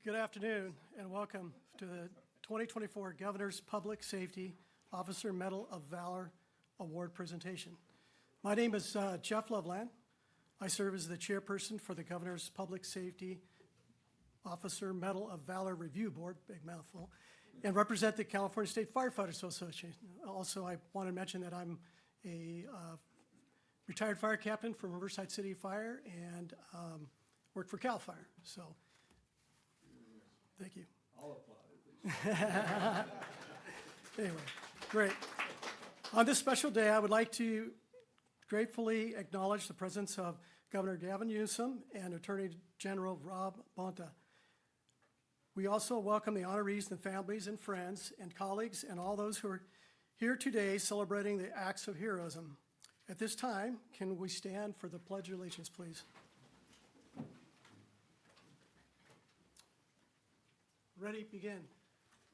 Good afternoon and welcome to the 2024 Governor's Public Safety Officer Medal of Valor Award presentation. My name is Jeff Loveland. I serve as the chairperson for the Governor's Public Safety Officer Medal of Valor Review Board, big mouthful, and represent the California State Firefighters Association. Also, I want to mention that I'm a retired fire captain from Riverside City Fire and work for CAL FIRE. So, thank you. I'll apply. Anyway, great. On this special day, I would like to gratefully acknowledge the presence of Governor Gavin Newsom and Attorney General Rob Bonta. We also welcome the honorees and families and friends and colleagues and all those who are here today celebrating the acts of heroism. At this time, can we stand for the Pledge of Allegiance, please? Ready, begin.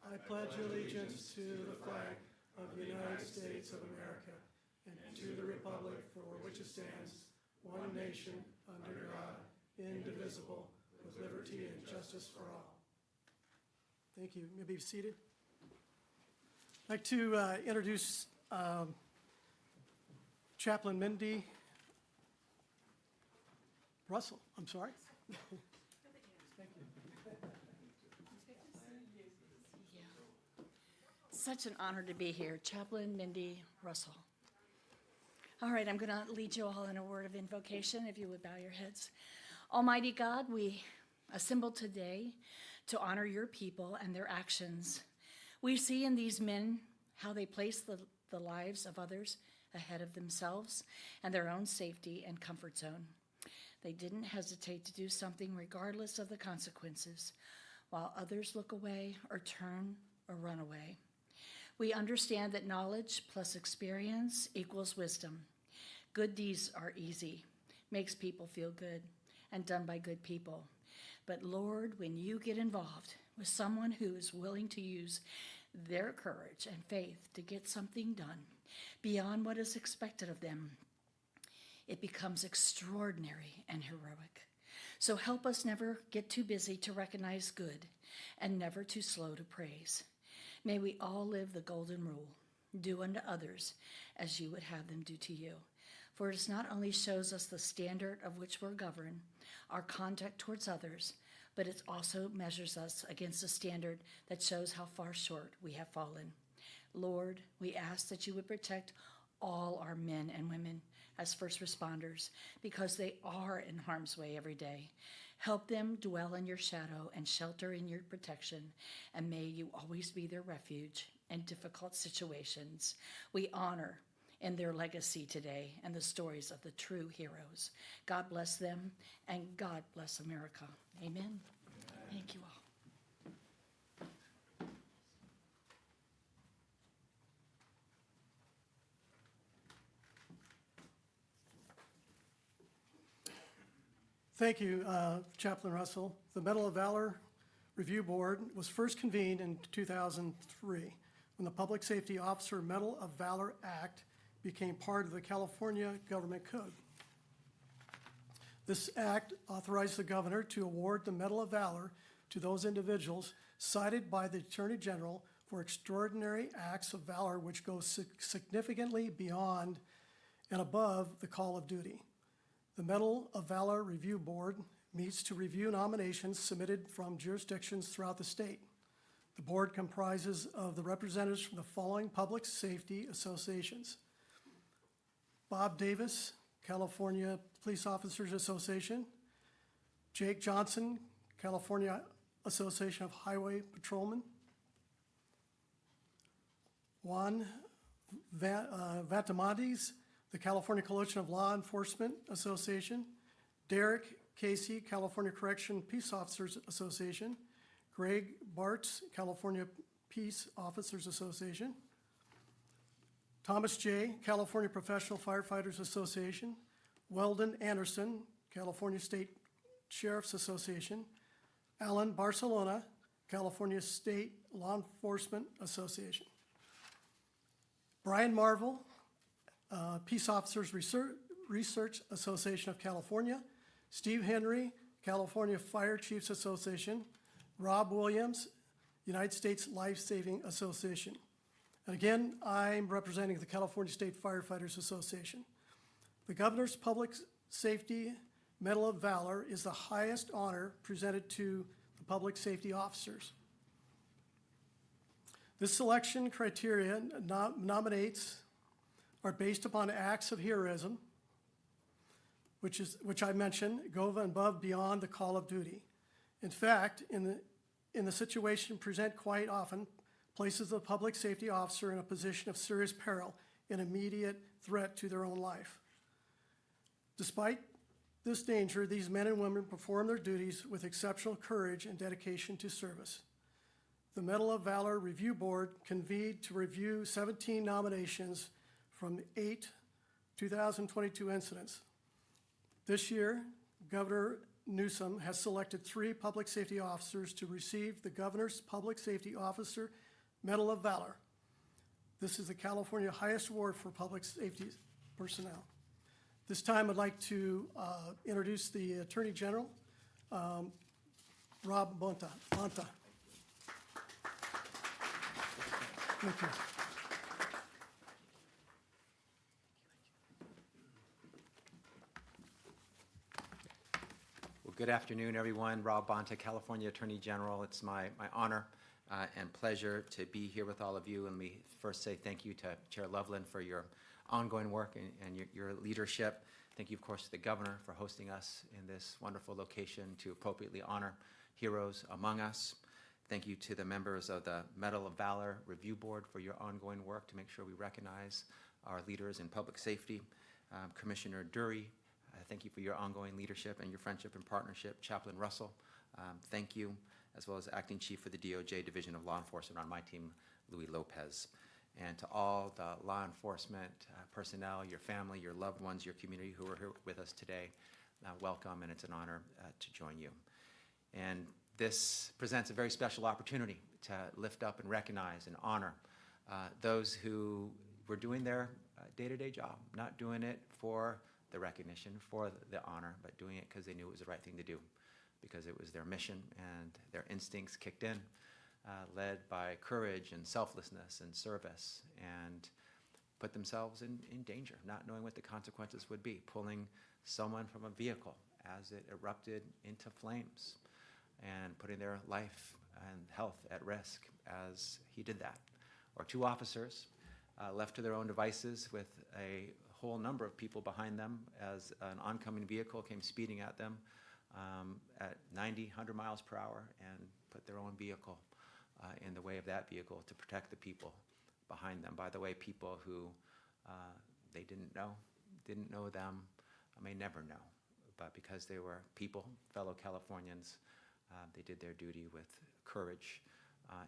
I pledge allegiance to the flag of the United States of America and to the republic for which it stands, one nation, under God, indivisible, with liberty and justice for all. Thank you. You may be seated. I'd like to introduce Chaplain Mindy Russell. I'm sorry. Thank you. Such an honor to be here. Chaplain Mindy Russell. All right, I'm going to lead you all in a word of invocation, if you would bow your heads. Almighty God, we assemble today to honor your people and their actions. We see in these men how they place the lives of others ahead of themselves and their own safety and comfort zone. They didn't hesitate to do something regardless of the consequences, while others look away or turn or run away. We understand that knowledge plus experience equals wisdom. Good deeds are easy, makes people feel good, and done by good people. But Lord, when you get involved with someone who is willing to use their courage and faith to get something done beyond what is expected of them, it becomes extraordinary and heroic. So help us never get too busy to recognize good and never too slow to praise. May we all live the golden rule, do unto others as you would have them do to you. For it not only shows us the standard of which we're governed, our conduct towards others, but it also measures us against a standard that shows how far short we have fallen. Lord, we ask that you would protect all our men and women as first responders, because they are in harm's way every day. Help them dwell in your shadow and shelter in your protection, and may you always be their refuge in difficult situations. We honor in their legacy today and the stories of the true heroes. God bless them, and God bless America. Amen. Thank you all. Thank you, Chaplain Russell. The Medal of Valor Review Board was first convened in 2003 when the Public Safety Officer Medal of Valor Act became part of the California Government Code. This act authorized the governor to award the Medal of Valor to those individuals cited by the Attorney General for extraordinary acts of valor which go significantly beyond and above the call of duty. The Medal of Valor Review Board meets to review nominations submitted from jurisdictions throughout the state. The board comprises of the representatives from the following public safety associations: Bob Davis, California Police Officers Association; Jake Johnson, California Association of Highway Patrolmen; Juan Vatamantes, the California Coalition of Law Enforcement Association; Derek Casey, California Correction Peace Officers Association; Greg Bartz, California Peace Officers Association; Thomas J., California Professional Firefighters Association; Weldon Anderson, California State Sheriff's Association; Alan Barcelona, California State Law Enforcement Association; Brian Marvel, Peace Officers Research Association of California; Steve Henry, California Fire Chiefs Association, Rob Williams, United States Life Saving Association. And again, I'm representing the California State Firefighters Association. The Governor's Public Safety Medal of Valor is the highest honor presented to the public safety officers. This selection criteria nominates are based upon acts of heroism, which I mentioned, go above beyond the call of duty. In fact, in the situation present quite often places the public safety officer in a position of serious peril and immediate threat to their own life. Despite this danger, these men and women perform their duties with exceptional courage and dedication to service. The Medal of Valor Review Board convened to review 17 nominations from 8 2022 incidents. This year, Governor Newsom has selected 3 public safety officers to receive the Governor's Public Safety Officer Medal of Valor. This is the California highest award for public safety personnel. This time, I'd like to introduce the Attorney General, Rob Bonta. Thank you. Well, good afternoon, everyone. Rob Bonta, California Attorney General. It's my honor and pleasure to be here with all of you. And we first say thank you to Chair Loveland for your ongoing work and your leadership. Thank you, of course, to the Governor for hosting us in this wonderful location to appropriately honor heroes among us. Thank you to the members of the Medal of Valor Review Board for your ongoing work to make sure we recognize our leaders in public safety. Commissioner Dury, thank you for your ongoing leadership and your friendship and partnership. Chaplain Russell, thank you, as well as Acting Chief for the DOJ Division of Law Enforcement on my team, Louis Lopez. And to all the law enforcement personnel, your family, your loved ones, your community who are here with us today, welcome, and it's an honor to join you. And this presents a very special opportunity to lift up and recognize and honor those who were doing their day-to-day job, not doing it for the recognition, for the honor, but doing it because they knew it was the right thing to do, because it was their mission and their instincts kicked in, led by courage and selflessness and service, and put themselves in danger, not knowing what the consequences would be, pulling someone from a vehicle as it erupted into flames, and putting their life and health at risk as he did that. Or 2 officers left to their own devices with a whole number of people behind them as an oncoming vehicle came speeding at them at 90, 100 miles per hour, and put their own vehicle in the way of that vehicle to protect the people behind them. By the way, people who they didn't know them, may never know, but because they were people, fellow Californians, they did their duty with courage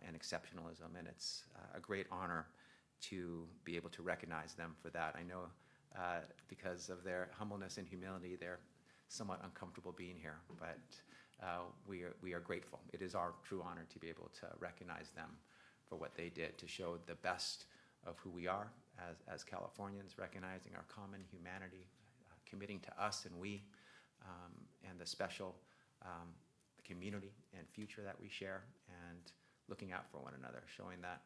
and exceptionalism, and it's a great honor to be able to recognize them for that. I know because of their humbleness and humility, they're somewhat uncomfortable being here, but we are grateful. It is our true honor to be able to recognize them for what they did, to show the best of who we are as Californians, recognizing our common humanity, committing to us and we, and the special community and future that we share, and looking out for one another, showing that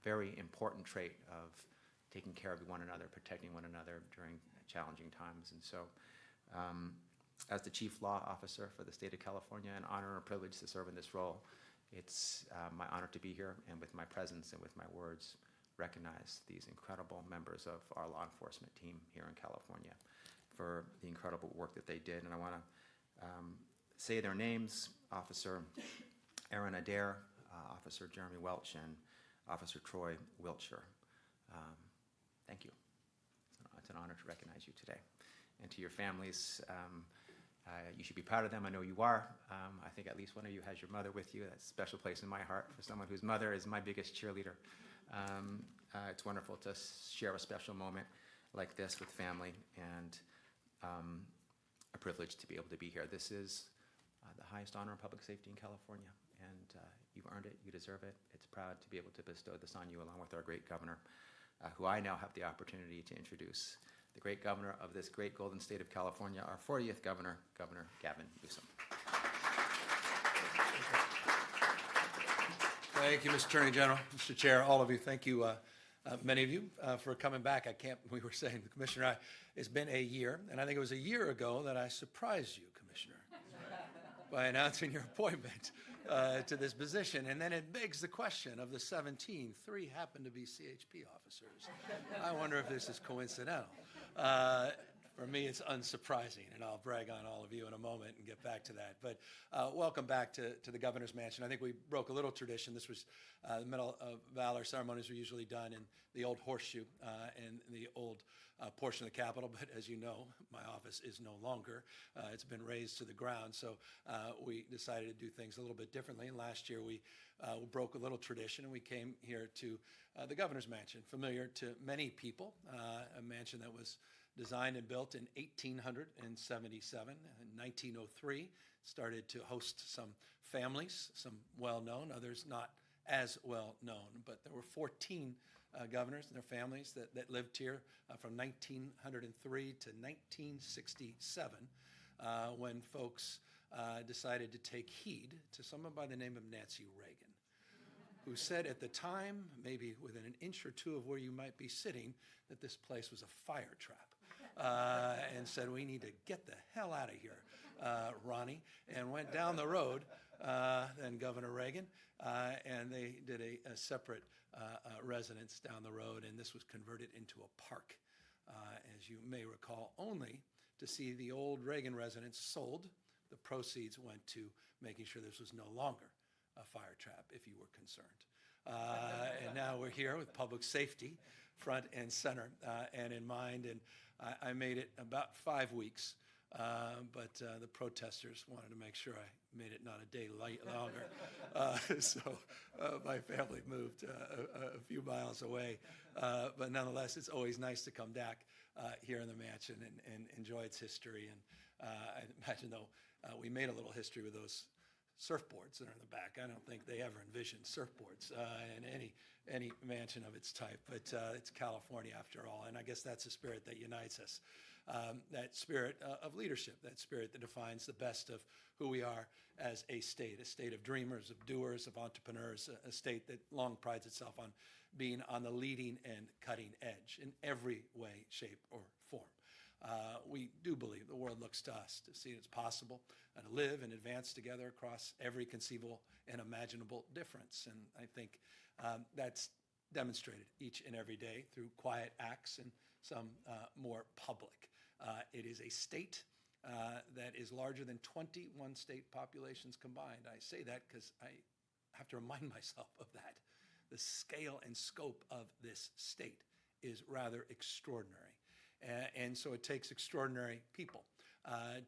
very important trait of taking care of one another, protecting one another during challenging times. And so, as the Chief Law Officer for the state of California, an honor and a privilege to serve in this role. It's my honor to be here, and with my presence and with my words, recognize these incredible members of our law enforcement team here in California for the incredible work that they did. And I want to say their names: Officer Aaron Adair, Officer Jeremy Welch, and Officer Troy Wilshire. Thank you. It's an honor to recognize you today. And to your families, you should be proud of them. I know you are. I think at least one of you has your mother with you. That's a special place in my heart for someone whose mother is my biggest cheerleader. It's wonderful to share a special moment like this with family, and a privilege to be able to be here. This is the highest honor in public safety in California, and you've earned it. You deserve it. It's proud to be able to bestow this on you, along with our great governor, who I now have the opportunity to introduce the great governor of this great golden state of California, our 40th governor, Governor Gavin Newsom. Thank you, Mr. Attorney General, Mr. Chair, all of you. Thank you, many of you, for coming back. We were saying, the Commissioner, it's been a year, and I think it was a year ago that I surprised you, Commissioner, by announcing your appointment to this position. And then it begs the question, of the 17, 3 happen to be CHP officers. I wonder if this is coincidental. For me, it's unsurprising, and I'll brag on all of you in a moment and get back to that. But welcome back to the Governor's Mansion. I think we broke a little tradition. This was the Medal of Valor ceremonies were usually done in the old horseshoe in the old portion of the Capitol. But as you know, my office is no longer. It's been razed to the ground. So we decided to do things a little bit differently. And last year we broke a little tradition and we came here to the Governor's Mansion, familiar to many people, a mansion that was designed and built in 1877. In 1903, started to host some families, some well-known, others not as well-known. But there were 14 governors and their families that lived here from 1903 to 1967 when folks decided to take heed to someone by the name of Nancy Reagan, who said at the time, maybe within an inch or two of where you might be sitting, that this place was a fire trap. And said, we need to get the hell out of here, Ronnie, and went down the road, then Governor Reagan, and they did a separate residence down the road, and this was converted into a park, as you may recall, only to see the old Reagan residence sold. The proceeds went to making sure this was no longer a fire trap, if you were concerned. And now we're here with public safety front and center and in mind, and I made it about 5 weeks, but the protesters wanted to make sure I made it not a day longer. So my family moved a few miles away. But nonetheless, it's always nice to come back here in the mansion and enjoy its history. And I imagine, though, we made a little history with those surfboards that are in the back. I don't think they ever envisioned surfboards in any mansion of its type, but it's California after all, and I guess that's the spirit that unites us, that spirit of leadership, that spirit that defines the best of who we are as a state of dreamers, of doers, of entrepreneurs, a state that long prides itself on being on the leading and cutting edge in every way, shape, or form. We do believe the world looks to us to see it's possible to live and advance together across every conceivable and imaginable difference. And I think that's demonstrated each and every day through quiet acts and some more public. It is a state that is larger than 21 state populations combined. I say that because I have to remind myself of that. The scale and scope of this state is rather extraordinary. And so it takes extraordinary people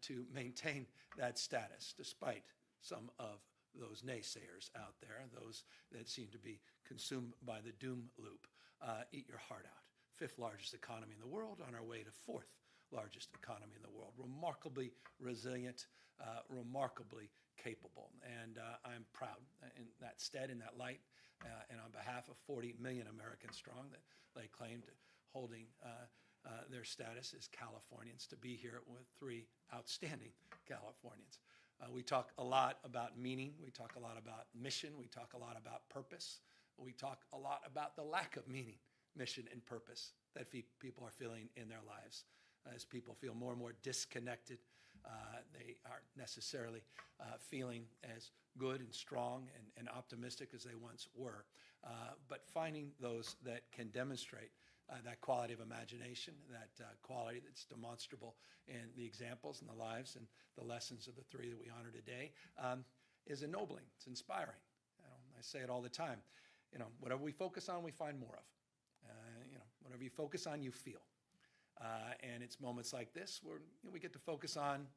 to maintain that status, despite some of those naysayers out there, those that seem to be consumed by the doom loop. Eat your heart out. 5th largest economy in the world, on our way to 4th largest economy in the world. Remarkably resilient, remarkably capable. And I'm proud in that stead, in that light, and on behalf of 40 million Americans strong that lay claim to holding their status as Californians, to be here with 3 outstanding Californians. We talk a lot about meaning. We talk a lot about mission. We talk a lot about purpose. We talk a lot about the lack of meaning, mission, and purpose that people are feeling in their lives. As people feel more and more disconnected, they aren't necessarily feeling as good and strong and optimistic as they once were. But finding those that can demonstrate that quality of imagination, that quality that's demonstrable in the examples and the lives and the lessons of the 3 that we honor today, is ennobling. It's inspiring. I say it all the time. Whatever we focus on, we find more of. Whatever you focus on, you feel. And it's moments like this where we get to focus on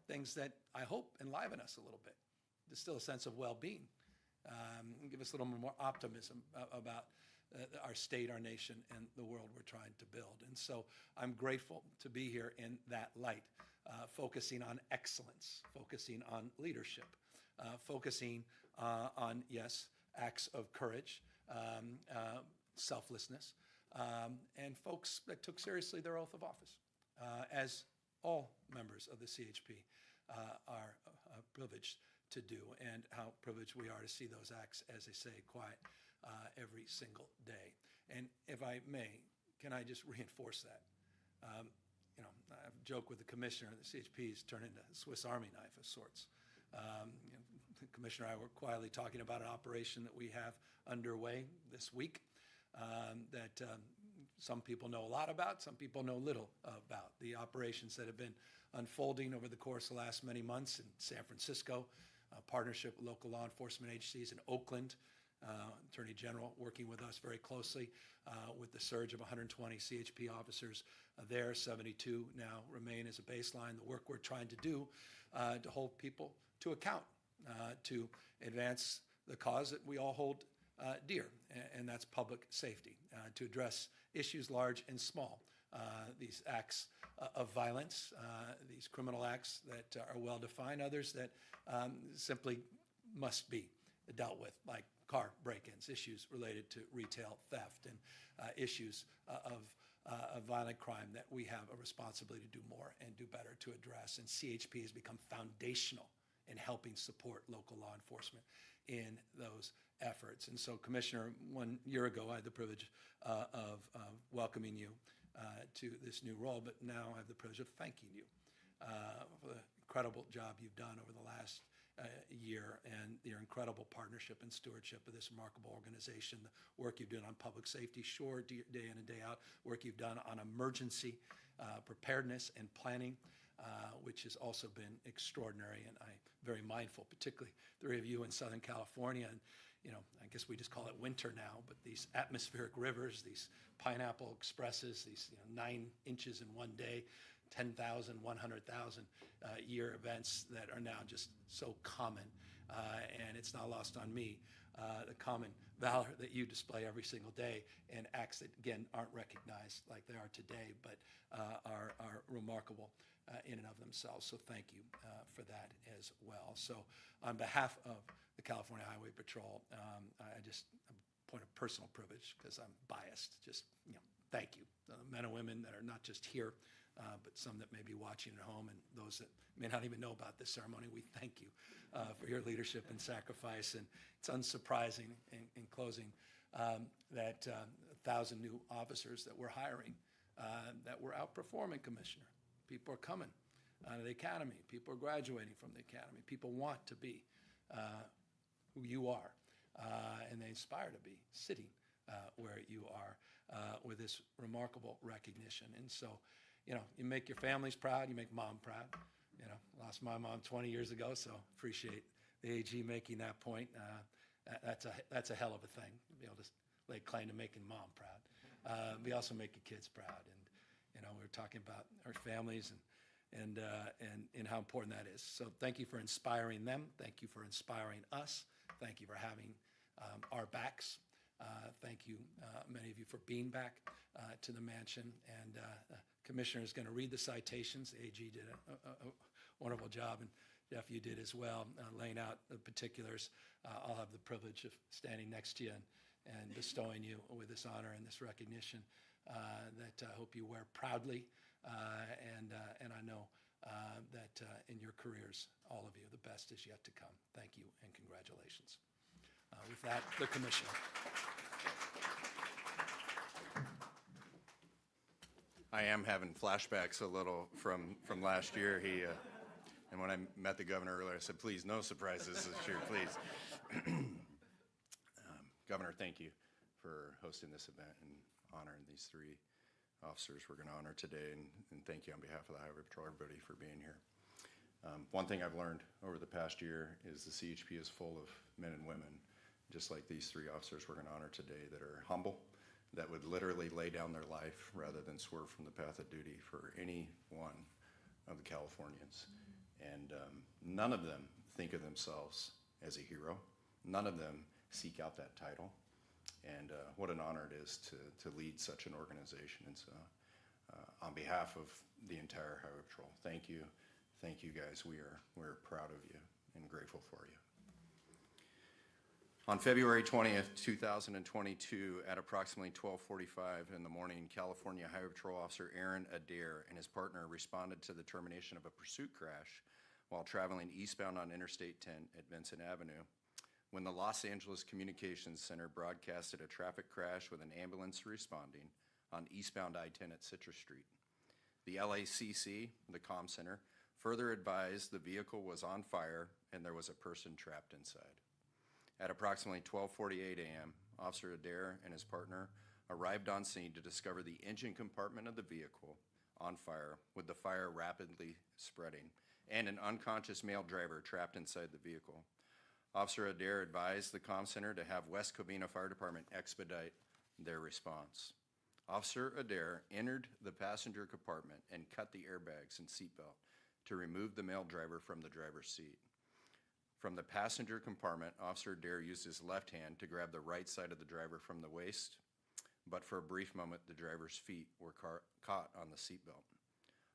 things that I hope enliven us a little bit, distill a sense of well-being, give us a little more optimism about our state, our nation, and the world we're trying to build. And so I'm grateful to be here in that light, focusing on excellence, focusing on leadership, focusing on, yes, acts of courage, selflessness, and folks that took seriously their oath of office, as all members of the CHP are privileged to do, and how privileged we are to see those acts, as they say, quiet every single day. And if I may, can I just reinforce that? You know, I've joked with the commissioner, the CHP's turned into a Swiss Army knife of sorts. You know, the commissioner and I were quietly talking about an operation that we have underway this week that some people know a lot about, some people know little about. The operations that have been unfolding over the course of the last many months in San Francisco, partnership with local law enforcement agencies in Oakland, Attorney General working with us very closely with the surge of 120 CHP officers there, 72 now remain as a baseline. The work we're trying to do to hold people to account, to advance the cause that we all hold dear, and that's public safety, to address issues large and small. These acts of violence, these criminal acts that are well defined, others that simply must be dealt with, like car break-ins, issues related to retail theft, and issues of violent crime that we have a responsibility to do more and do better to address. And CHP has become foundational in helping support local law enforcement in those efforts. And so, Commissioner, 1 year ago, I had the privilege of welcoming you to this new role, but now I have the privilege of thanking you for the incredible job you've done over the last year, and your incredible partnership and stewardship of this remarkable organization, the work you've done on public safety, sure, day in and day out, work you've done on emergency preparedness and planning, which has also been extraordinary, and I'm very mindful, particularly three of you in Southern California, and you know, I guess we just call it winter now, but these atmospheric rivers, these pineapple expresses, these 9 inches in one day, 10,000, 100,000 year events that are now just so common, and it's not lost on me, the common valor that you display every single day, and acts that, again, aren't recognized like they are today, but are remarkable in and of themselves. So thank you for that as well. So on behalf of the California Highway Patrol, I just point of personal privilege, because I'm biased, just thank you. The men and women that are not just here, but some that may be watching at home, and those that may not even know about this ceremony, we thank you for your leadership and sacrifice. And it's unsurprising, in closing, that 1,000 new officers that we're hiring, that we're outperforming, Commissioner. People are coming out of the academy. People are graduating from the academy. People want to be who you are, and they aspire to be sitting where you are with this remarkable recognition. And so, you make your families proud, you make mom proud. Lost my mom 20 years ago, so appreciate the AG making that point. That's a hell of a thing, to be able to lay claim to making mom proud. We also make your kids proud, and we're talking about our families and how important that is. So thank you for inspiring them. Thank you for inspiring us. Thank you for having our backs. Thank you, many of you, for being back to the mansion. And Commissioner is going to read the citations. The AG did a wonderful job, and Jeff, you did as well, laying out the particulars. I'll have the privilege of standing next to you and bestowing you with this honor and this recognition that I hope you wear proudly. And I know that in your careers, all of you, the best is yet to come. Thank you and congratulations. With that, the Commissioner. I am having flashbacks a little from last year. And when I met the governor earlier, I said, please, no surprises this year, please. Governor, thank you for hosting this event and honoring these 3 officers we're going to honor today. And thank you on behalf of the Highway Patrol, everybody, for being here. One thing I've learned over the past year is the CHP is full of men and women, just like these 3 officers we're going to honor today, that are humble, that would literally lay down their life rather than swerve from the path of duty for any one of the Californians. And none of them think of themselves as a hero. None of them seek out that title. And what an honor it is to lead such an organization. And so on behalf of the entire Highway Patrol, thank you. Thank you, guys. We're proud of you and grateful for you. On February 20th, 2022, at approximately 12:45 in the morning, California Highway Patrol Officer Aaron Adair and his partner responded to the termination of a pursuit crash while traveling eastbound on Interstate 10 at Vincent Avenue, when the Los Angeles Communications Center broadcasted a traffic crash with an ambulance responding on eastbound I-10 at Citrus Street. The LACC, the comm center, further advised the vehicle was on fire and there was a person trapped inside. At approximately 12:48 a.m., Officer Adair and his partner arrived on scene to discover the engine compartment of the vehicle on fire, with the fire rapidly spreading, and an unconscious male driver trapped inside the vehicle. Officer Adair advised the comm center to have West Covina Fire Department expedite their response. Officer Adair entered the passenger compartment and cut the airbags and seatbelt to remove the male driver from the driver's seat. From the passenger compartment, Officer Adair used his left hand to grab the right side of the driver from the waist, but for a brief moment, the driver's feet were caught on the seatbelt.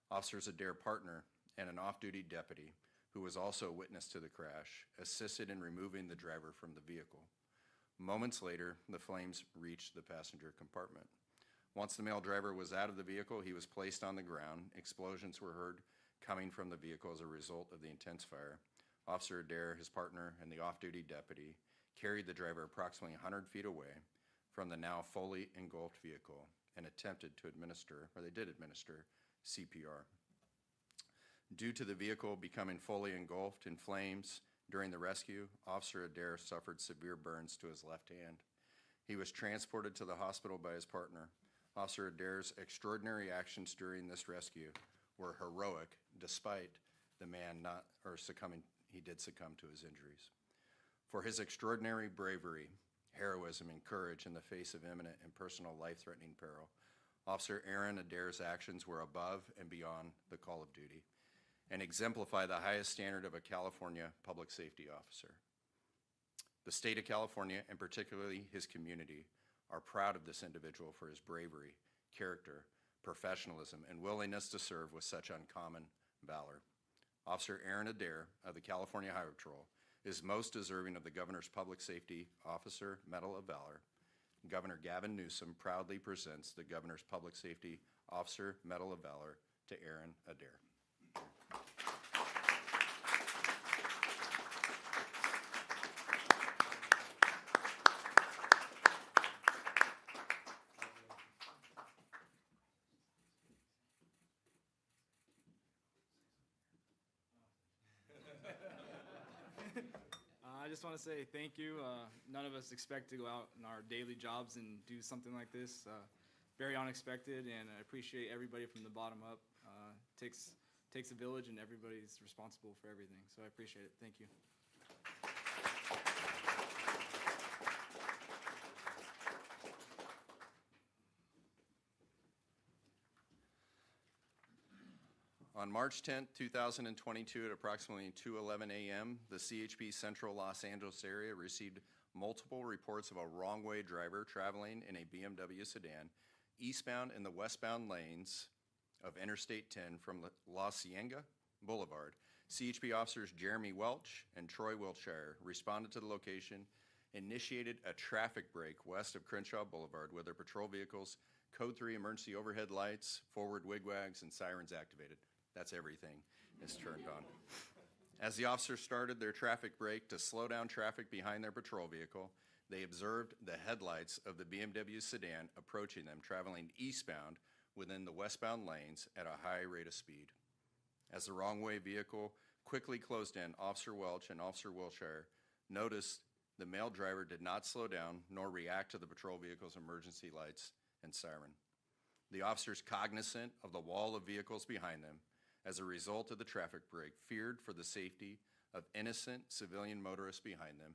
Officers Adair partner and an off-duty deputy, who was also a witness to the crash, assisted in removing the driver from the vehicle. Moments later, the flames reached the passenger compartment. Once the male driver was out of the vehicle, he was placed on the ground. Explosions were heard coming from the vehicle as a result of the intense fire. Officer Adair, his partner, and the off-duty deputy carried the driver approximately 100 feet away from the now fully engulfed vehicle and attempted to administer, or they did administer, CPR. Due to the vehicle becoming fully engulfed in flames during the rescue, Officer Adair suffered severe burns to his left hand. He was transported to the hospital by his partner. Officer Adair's extraordinary actions during this rescue were heroic, despite the man he did succumb to his injuries. For his extraordinary bravery, heroism, and courage in the face of imminent and personal life-threatening peril, Officer Aaron Adair's actions were above and beyond the call of duty and exemplify the highest standard of a California public safety officer. The state of California, and particularly his community, are proud of this individual for his bravery, character, professionalism, and willingness to serve with such uncommon valor. Officer Aaron Adair of the California Highway Patrol is most deserving of the Governor's Public Safety Officer Medal of Valor. Governor Gavin Newsom proudly presents the Governor's Public Safety Officer Medal of Valor to Aaron Adair. I just want to say thank you. None of us expect to go out in our daily jobs and do something like this. Very unexpected, and I appreciate everybody from the bottom up. Takes a village, and everybody's responsible for everything. So I appreciate it. Thank you. On March 10th, 2022, at approximately 2:11 a.m., the CHP Central Los Angeles area received multiple reports of a wrong-way driver traveling in a BMW sedan eastbound in the westbound lanes of Interstate 10 from La Cienega Boulevard. CHP officers Jeremy Welch and Troy Wilshire responded to the location, initiated a traffic break west of Crenshaw Boulevard with their patrol vehicles, Code 3 emergency overhead lights, forward wigwags, and sirens activated. That's everything is turned on. As the officers started their traffic break to slow down traffic behind their patrol vehicle, they observed the headlights of the BMW sedan approaching them, traveling eastbound within the westbound lanes at a high rate of speed. As the wrong-way vehicle quickly closed in, Officer Welch and Officer Wilshire noticed the male driver did not slow down nor react to the patrol vehicle's emergency lights and siren. The officers, cognizant of the wall of vehicles behind them, as a result of the traffic break, feared for the safety of innocent civilian motorists behind them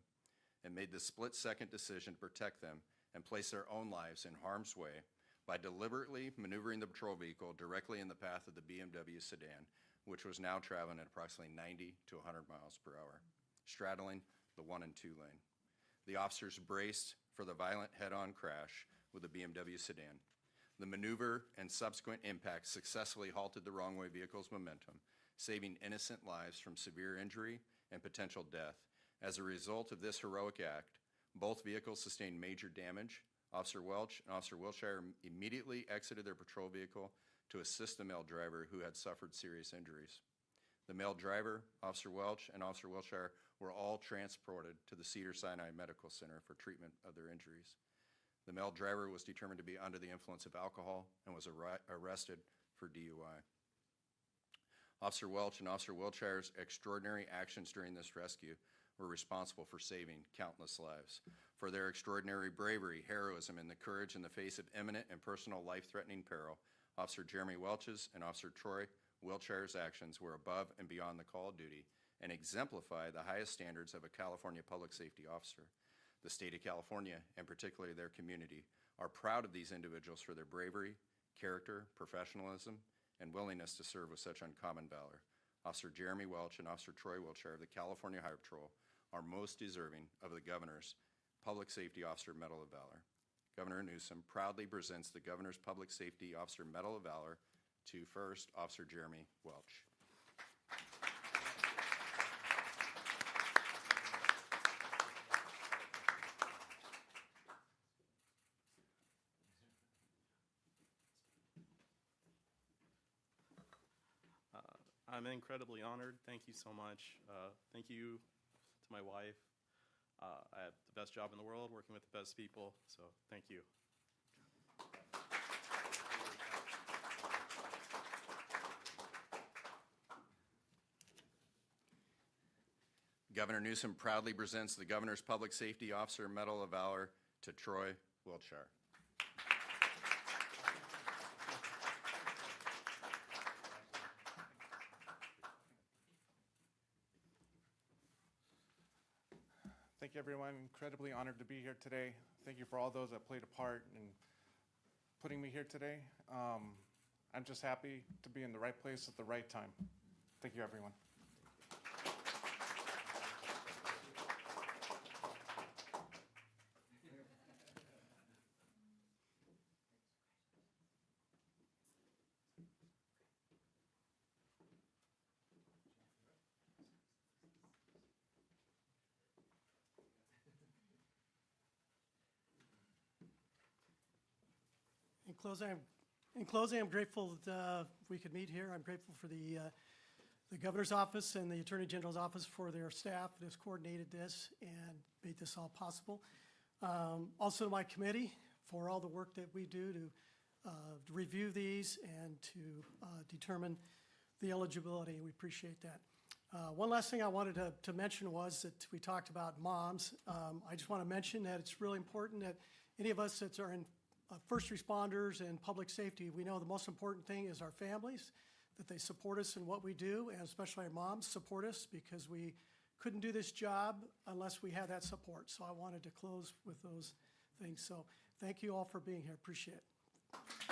and made the split-second decision to protect them and place their own lives in harm's way by deliberately maneuvering the patrol vehicle directly in the path of the BMW sedan, which was now traveling at approximately 90 to 100 miles per hour, straddling the 1 and 2 lane. The officers braced for the violent head-on crash with the BMW sedan. The maneuver and subsequent impact successfully halted the wrong-way vehicle's momentum, saving innocent lives from severe injury and potential death. As a result of this heroic act, Both vehicles sustained major damage. Officer Welch and Officer Wilshire immediately exited their patrol vehicle to assist the male driver who had suffered serious injuries. The male driver, Officer Welch, and Officer Wilshire were all transported to the Cedars-Sinai Medical Center for treatment of their injuries. The male driver was determined to be under the influence of alcohol and was arrested for DUI. Officer Welch and Officer Wilshire's extraordinary actions during this rescue were responsible for saving countless lives. For their extraordinary bravery, heroism, and the courage in the face of imminent and personal life-threatening peril, Officer Jeremy Welch's and Officer Troy Wilshire's actions were above and beyond the call of duty and exemplify the highest standards of a California public safety officer. The state of California, and particularly their community, are proud of these individuals for their bravery, character, professionalism, and willingness to serve with such uncommon valor. Officer Jeremy Welch and Officer Troy Wilshire of the California Highway Patrol are most deserving of the Governor's Public Safety Officer Medal of Valor. Governor Newsom proudly presents the Governor's Public Safety Officer Medal of Valor to first Officer Jeremy Welch. I'm incredibly honored. Thank you so much. Thank you to my wife. I have the best job in the world, working with the best people, so thank you. Governor Newsom proudly presents the Governor's Public Safety Officer Medal of Valor to Troy Wilshire. Thank you, everyone. Incredibly honored to be here today. Thank you for all those that played a part in putting me here today. I'm just happy to be in the right place at the right time. Thank you, everyone. In closing, I'm grateful that we could meet here. I'm grateful for the Governor's Office and the Attorney General's Office for their staff that has coordinated this and made this all possible. Also to my committee for all the work that we do to review these and to determine the eligibility. We appreciate that. One last thing I wanted to mention was that we talked about moms. I just want to mention that it's really important that any of us that are in first responders and public safety, we know the most important thing is our families, that they support us in what we do, and especially our moms support us, because we couldn't do this job unless we had that support. So I wanted to close with those things. So thank you all for being here. Appreciate it.